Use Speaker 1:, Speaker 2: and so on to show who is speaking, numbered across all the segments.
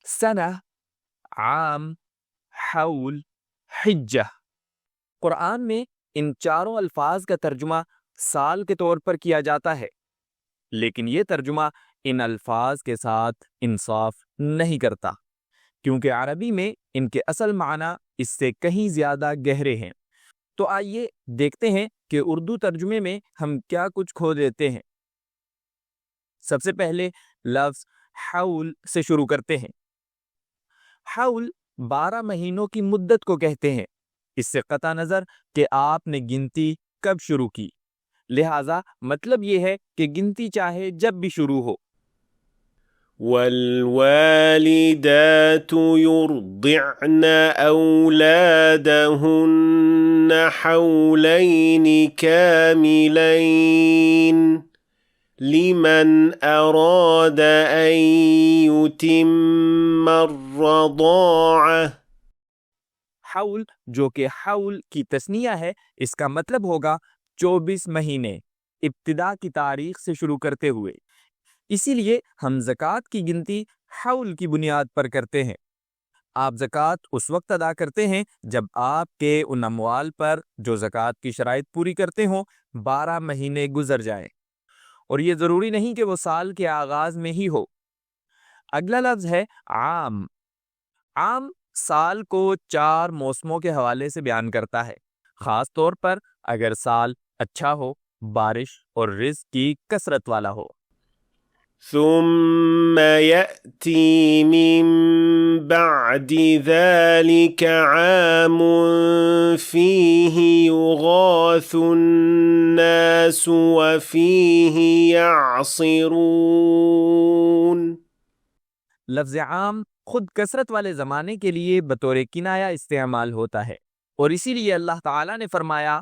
Speaker 1: سنہ، عام، حول، حجہ۔ قرآن میں ان چاروں الفاظ کا ترجمہ سال کے طور پر کیا جاتا ہے، لیکن یہ ترجمہ ان الفاظ کے ساتھ انصاف نہیں کرتا، کیونکہ عربی میں ان کے اصل معنی اس سے کہیں زیادہ گہرے ہیں۔ تو آئیے دیکھتے ہیں کہ اردو ترجمے میں ہم کیا کچھ کھو دیتے ہیں۔ سب سے پہلے لفظ حول سے شروع کرتے ہیں۔ حول 12 مہینوں کی مدت کو کہتے ہیں، اس سے قطع نظر کہ آپ نے گنتی کب شروع کی، لہٰذا مطلب یہ ہے کہ گنتی چاہے جب بھی شروع ہو۔
Speaker 2: والوالدات يرضعن أولادهن حولين كاملين لمن أراد أن يتم الرضاعة۔
Speaker 1: حول جو کہ حول کی تثنیہ ہے، اس کا مطلب ہوگا 24 مہینے، ابتدا کی تاریخ سے شروع کرتے ہوئے۔ اسی لیے ہم زکوٰۃ کی گنتی حول کی بنیاد پر کرتے ہیں۔ آپ زکوٰۃ اس وقت ادا کرتے ہیں جب آپ کے ان اموال پر جو زکوٰۃ کی شرائط پوری کرتے ہوں 12 مہینے گزر جائیں، اور یہ ضروری نہیں کہ وہ سال کے آغاز میں ہی ہو۔ اگلا لفظ ہے عام۔ عام سال کو 4 موسموں کے حوالے سے بیان کرتا ہے، خاص طور پر اگر سال اچھا ہو، بارش اور رزق کی کثرت والا ہو۔
Speaker 2: ثم يأتي من بعد ذلك عام فيه يغاث الناس وفيه يعصرون۔
Speaker 1: لفظ عام خود کثرت والے زمانے کے لیے بطور کنایہ استعمال ہوتا ہے، اور اسی لیے اللہ تعالیٰ نے فرمایا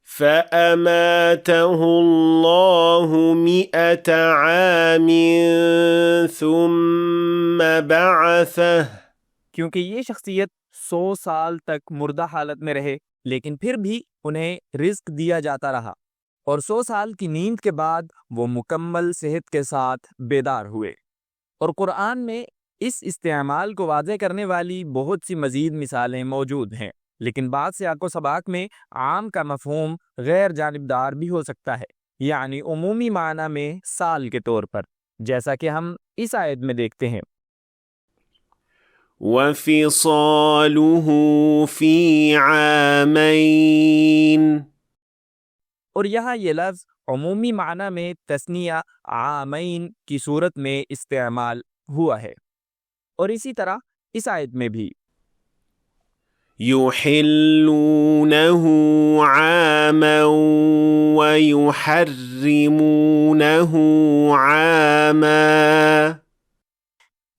Speaker 2: فَأَمَاتَهُ اللَّهُ 100 عَامٍ ثُمَّ بَعَثَهُ۔
Speaker 1: کیونکہ یہ شخصیت 100 سال تک مردہ حالت میں رہے، لیکن پھر بھی انہیں رزق دیا جاتا رہا، اور 100 سال کی نیند کے بعد وہ مکمل صحت کے ساتھ بیدار ہوئے۔ اور قرآن میں اس استعمال کو واضح کرنے والی بہت سی مزید مثالیں موجود ہیں، لیکن بعض سیاق و سباق میں عام کا مفہوم غیر جانبدار بھی ہو سکتا ہے، یعنی عمومی معنی میں سال کے طور پر، جیسا کہ ہم اس آیت میں دیکھتے ہیں۔
Speaker 2: وَفِصَالُهُ فِي عَامَيْنِ۔
Speaker 1: اور یہاں یہ لفظ عمومی معنی میں تثنیہ عامین کی صورت میں استعمال ہوا ہے، اور اسی طرح اس آیت میں بھی
Speaker 2: يُحِلُّونَهُ عَامًا وَيُحَرِّمُونَهُ عَامًا۔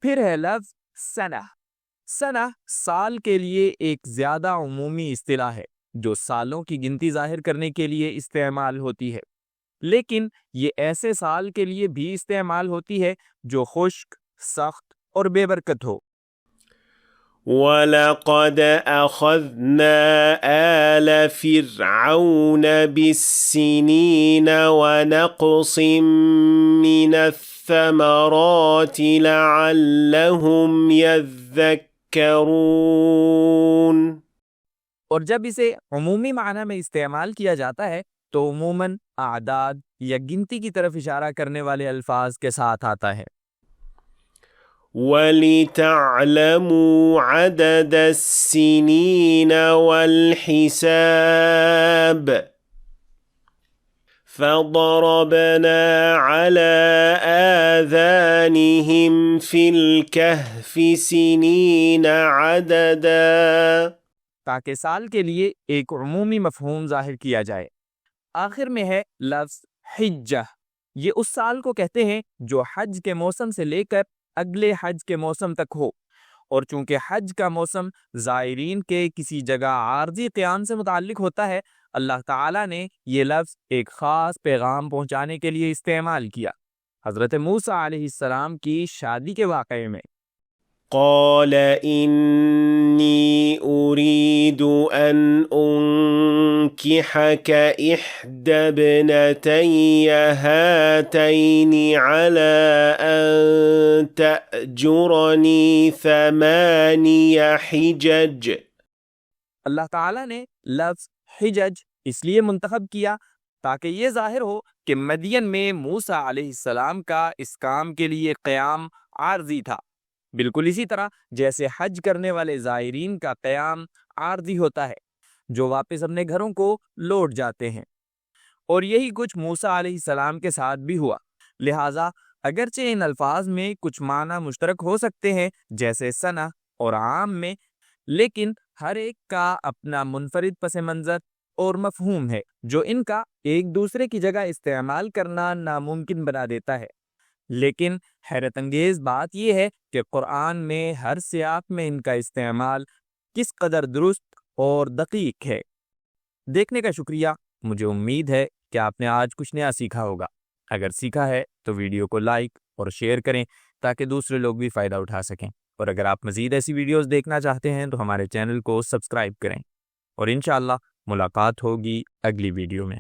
Speaker 1: پھر ہے لفظ سنہ۔ سنہ سال کے لیے ایک زیادہ عمومی اصطلاح ہے جو سالوں کی گنتی ظاہر کرنے کے لیے استعمال ہوتی ہے، لیکن یہ ایسے سال کے لیے بھی استعمال ہوتی ہے جو خشک، سخت اور بے برکت ہو۔
Speaker 2: وَلَقَدْ أَخَذْنَا آلَ فِرْعَوْنَ بِالسِّنِينَ وَنَقْصٍ مِّنَ الثَّمَرَاتِ لَعَلَّهُمْ يَذَّكَّرُونَ۔
Speaker 1: اور جب اسے عمومی معنی میں استعمال کیا جاتا ہے تو عموماً اعداد یا گنتی کی طرف اشارہ کرنے والے الفاظ کے ساتھ آتا ہے۔
Speaker 2: وَلِتَعْلَمُوا عَدَدَ السِّنِينَ وَالْحِسَابَ فَضَرَبْنَا عَلَى آذَانِهِمْ فِي الْكَهْفِ سِنِينَ عَدَدًا،
Speaker 1: تاکہ سال کے لیے ایک عمومی مفہوم ظاہر کیا جائے۔ آخر میں ہے لفظ حجہ۔ یہ اس سال کو کہتے ہیں جو حج کے موسم سے لے کر اگلے حج کے موسم تک ہو، اور چونکہ حج کا موسم زائرین کے کسی جگہ عارضی قیام سے متعلق ہوتا ہے، اللہ تعالیٰ نے یہ لفظ ایک خاص پیغام پہنچانے کے لیے استعمال کیا۔ حضرت موسیٰ علیہ السلام کی شادی کے واقعے میں
Speaker 2: قال إني أريد أن أنكحك إحدى ابنتي هاتين على أن تأجرني 8 حجج۔
Speaker 1: اللہ تعالیٰ نے لفظ حجج اس لیے منتخب کیا تاکہ یہ ظاہر ہو کہ مدین میں موسیٰ علیہ السلام کا اس کام کے لیے قیام عارضی تھا، بالکل اسی طرح جیسے حج کرنے والے زائرین کا قیام عارضی ہوتا ہے جو واپس اپنے گھروں کو لوٹ جاتے ہیں، اور یہی کچھ موسیٰ علیہ السلام کے ساتھ بھی ہوا۔ لہٰذا اگرچہ ان الفاظ میں کچھ معنی مشترک ہو سکتے ہیں جیسے سنہ اور عام میں، لیکن ہر ایک کا اپنا منفرد پس منظر اور مفہوم ہے جو ان کا ایک دوسرے کی جگہ استعمال کرنا ناممکن بنا دیتا ہے۔ لیکن حیرت انگیز بات یہ ہے کہ قرآن میں ہر سیاق میں ان کا استعمال کس قدر درست اور دقیق ہے۔ دیکھنے کا شکریہ، مجھے امید ہے کہ آپ نے آج کچھ نیا سیکھا ہوگا۔ اگر سیکھا ہے تو ویڈیو کو لائک اور شیئر کریں تاکہ دوسرے لوگ بھی فائدہ اٹھا سکیں، اور اگر آپ مزید ایسی ویڈیوز دیکھنا چاہتے ہیں تو ہمارے چینل کو سبسکرائب کریں، اور انشاءاللہ ملاقات ہوگی اگلی ویڈیو میں۔